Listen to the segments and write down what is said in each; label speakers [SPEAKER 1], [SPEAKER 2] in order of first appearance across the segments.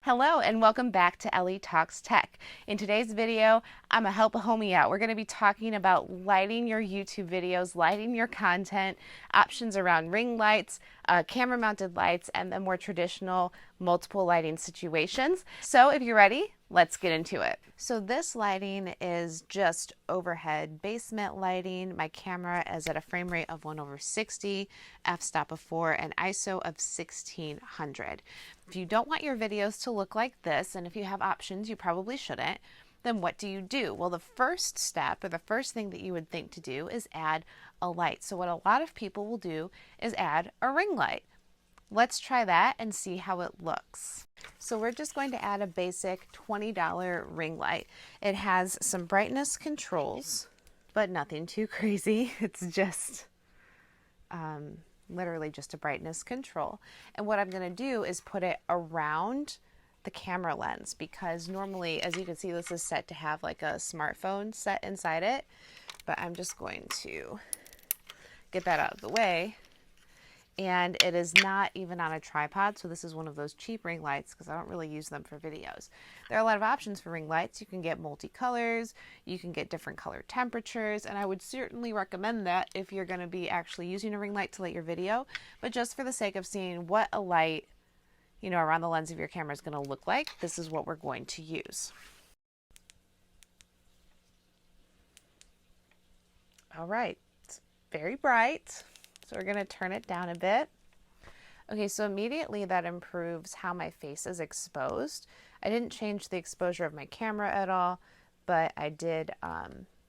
[SPEAKER 1] Hello and welcome back to Ellie Talks Tech. In today's video, I'm gonna help a homie out. We're gonna be talking about lighting your YouTube videos, lighting your content, options around ring lights, camera mounted lights, and the more traditional multiple lighting situations. So if you're ready, let's get into it. So this lighting is just overhead basement lighting. My camera is at a frame rate of 1/60, f-stop of 4, and ISO of 1600. If you don't want your videos to look like this, and if you have options, you probably shouldn't, then what do? Well, the first step, or the first thing that you would think to do, is add a light. So what a lot of people will do is add a ring light. Let's try that and see how it looks. So we're just going to add a basic $20 ring light. It has some brightness controls, but nothing too crazy. It's just literally just a brightness control. And what I'm going to do is put it around the camera lens, because normally, as you can see, this is set to have like a smartphone set inside it, but I'm just going to get that out of the way. And it is not even on a tripod, so this is one of those cheap ring lights because I don't really use them for videos. There are a lot of options for ring lights. You can get multicolors, you can get different color temperatures, and I would certainly recommend that if you're going to be actually using a ring light to light your video. But just for the sake of seeing what a light, around the lens of your camera is going to look like, this is what we're going to use. All right, it's very bright. So we're going to turn it down a bit. Okay, so immediately that improves how my face is exposed. I didn't change the exposure of my camera at all, but I did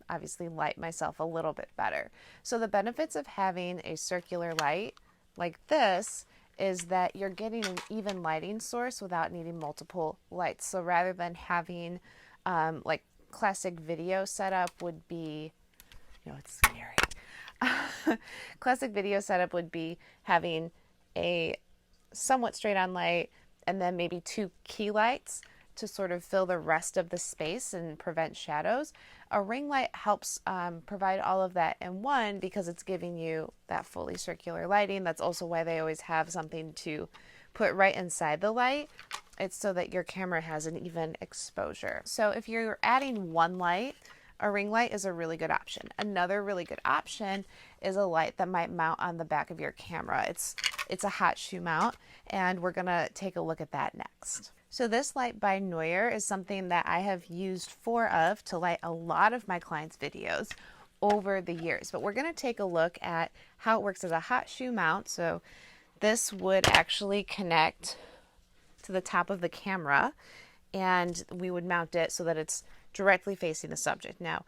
[SPEAKER 1] obviously light myself a little bit better. So the benefits of having a circular light like this is that you're getting an even lighting source without needing multiple lights. So rather than having like classic video setup would be, it's scary. Classic video setup would be having a somewhat straight on light and then maybe two key lights to sort of fill the rest of the space and prevent shadows. A ring light helps provide all of that in one because it's giving you that fully circular lighting. That's also why they always have something to put right inside the light. It's so that your camera has an even exposure. So if you're adding one light, a ring light is a really good option. Another really good option is a light that might mount on the back of your camera. It's a hot shoe mount, and we're gonna take a look at that next. So this light by Neuer is something that I have used to light a lot of my clients' videos over the years. But we're gonna take a look at how it works as a hot shoe mount. So this would actually connect to the top of the camera, and we would mount it so that it's directly facing the subject. Now,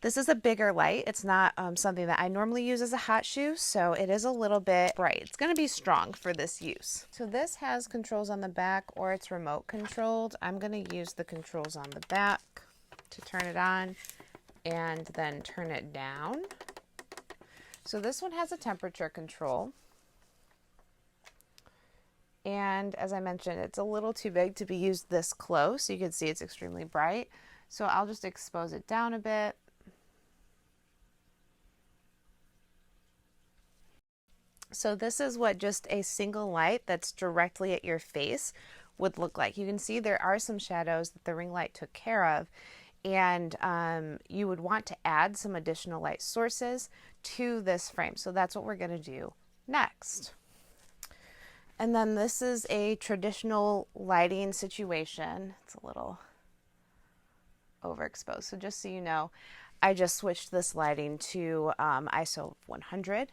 [SPEAKER 1] this is a bigger light. It's not something that I normally use as a hot shoe, so it is a little bit bright. It's going to be strong for this use. So this has controls on the back, or it's remote controlled. I'm going to use the controls on the back to turn it on and then turn it down. So this one has a temperature control. And as I mentioned, it's a little too big to be used this close. You can see it's extremely bright. So I'll just expose it down a bit. So this is what just a single light that's directly at your face would look like. You can see there are some shadows that the ring light took care of, and you would want to add some additional light sources to this frame. So that's what we're going to do next. And then this is a traditional lighting situation. It's a little overexposed. So just so you know, I just switched this lighting to ISO 100,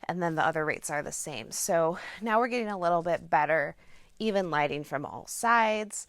[SPEAKER 1] and then the other rates are the same. So now we're getting a little bit better even lighting from all sides.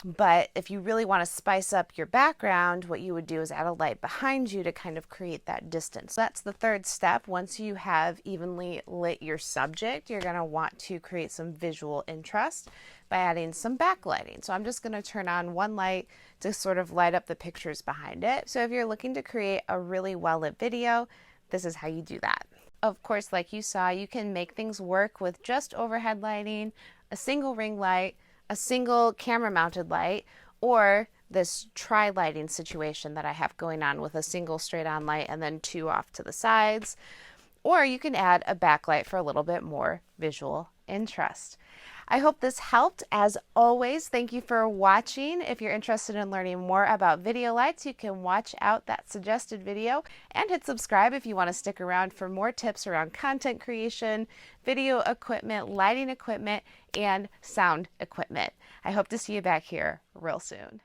[SPEAKER 1] But if you really want to spice up your background, what you would do is add a light behind you to kind of create that distance. That's the third step. Once you have evenly lit your subject, you're going to want to create some visual interest by adding some backlighting. So I'm just going to turn on one light to sort of light up the pictures behind it. So if you're looking to create a really well-lit video, this is how you do that. Of course, like you saw, you can make things work with just overhead lighting, a single ring light, a single camera mounted light, or this tri-lighting situation that I have going on with a single straight on light and then two off to the sides. Or you can add a backlight for a little bit more visual interest. I hope this helped. As always, thank you for watching. If you're interested in learning more about video lights, you can watch out that suggested video and hit subscribe if you want to stick around for more tips around content creation, video equipment, lighting equipment, and sound equipment. I hope to see you back here real soon.